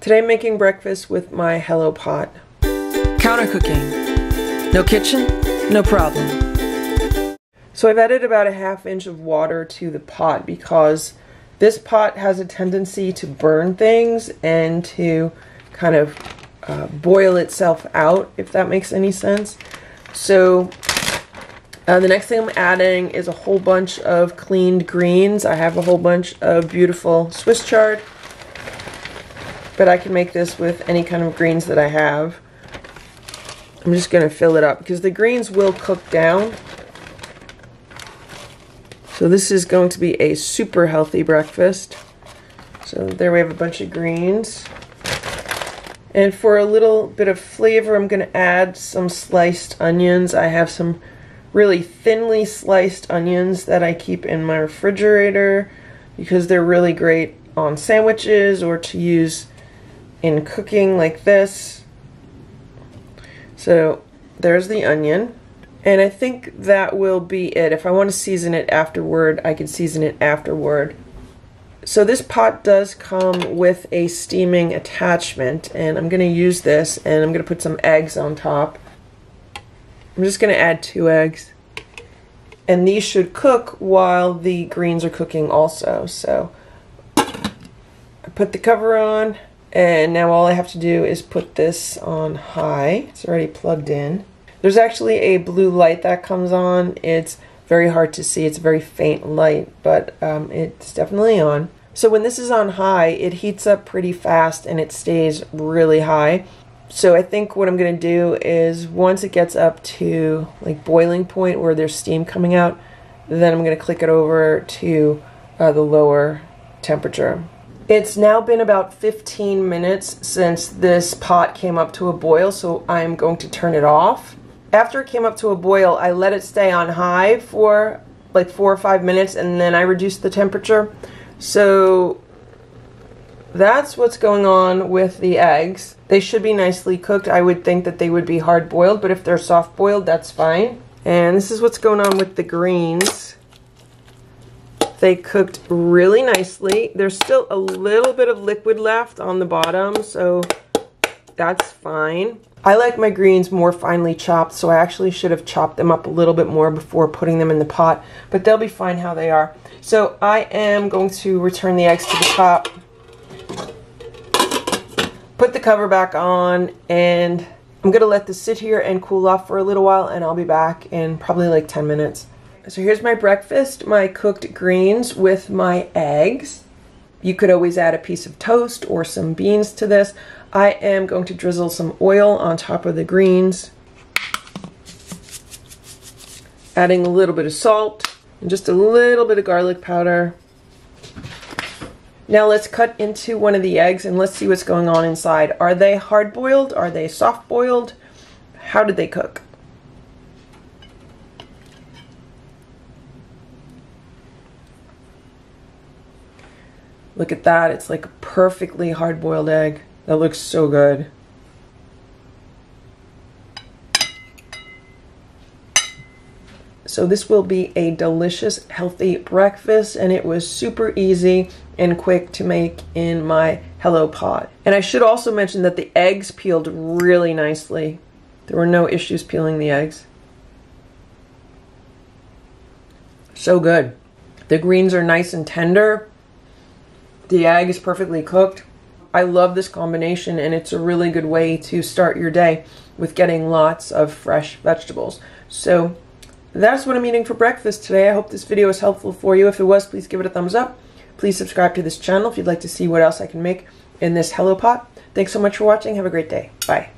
Today I'm making breakfast with my Hello Pot. Counter cooking. No kitchen, no problem. So I've added about a ½ inch of water to the pot because this pot has a tendency to burn things and to kind of boil itself out, if that makes any sense. So the next thing I'm adding is a whole bunch of cleaned greens. I have a whole bunch of beautiful Swiss chard, but I can make this with any kind of greens that I have. I'm just going to fill it up because the greens will cook down. So this is going to be a super healthy breakfast. So there we have a bunch of greens. And for a little bit of flavor, I'm going to add some sliced onions. I have some really thinly sliced onions that I keep in my refrigerator because they're really great on sandwiches or to use in cooking like this. So there's the onion. And I think that will be it. If I want to season it afterward, I can season it afterward. So this pot does come with a steaming attachment, and I'm going to use this, and I'm going to put some eggs on top. I'm just going to add 2 eggs. And these should cook while the greens are cooking also. So I put the cover on, and now all I have to do is put this on high. It's already plugged in. There's actually a blue light that comes on. It's very hard to see. It's a very faint light, but it's definitely on. So when this is on high, it heats up pretty fast and it stays really high. So I think what I'm going to do is once it gets up to like boiling point where there's steam coming out, then I'm going to click it over to the lower temperature. It's now been about 15 minutes since this pot came up to a boil, so I'm going to turn it off. After it came up to a boil, I let it stay on high for like 4 or 5 minutes, and then I reduced the temperature. So that's what's going on with the eggs. They should be nicely cooked. I would think that they would be hard boiled, but if they're soft boiled, that's fine. And this is what's going on with the greens. They cooked really nicely. There's still a little bit of liquid left on the bottom, so that's fine. I like my greens more finely chopped, so I actually should have chopped them up a little bit more before putting them in the pot, but they'll be fine how they are. So I am going to return the eggs to the top, put the cover back on, and I'm going to let this sit here and cool off for a little while, and I'll be back in probably like 10 minutes. So here's my breakfast, my cooked greens with my eggs. You could always add a piece of toast or some beans to this. I am going to drizzle some oil on top of the greens, adding a little bit of salt and just a little bit of garlic powder. Now let's cut into one of the eggs and let's see what's going on inside. Are they hard boiled? Are they soft boiled? How did they cook? Look at that, it's like a perfectly hard-boiled egg. That looks so good. So this will be a delicious, healthy breakfast, and it was super easy and quick to make in my Hello Pot. And I should also mention that the eggs peeled really nicely. There were no issues peeling the eggs. So good. The greens are nice and tender. The egg is perfectly cooked. I love this combination, and it's a really good way to start your day with getting lots of fresh vegetables. So that's what I'm eating for breakfast today. I hope this video was helpful for you. If it was, please give it a thumbs up. Please subscribe to this channel if you'd like to see what else I can make in this Hello Pot. Thanks so much for watching. Have a great day. Bye.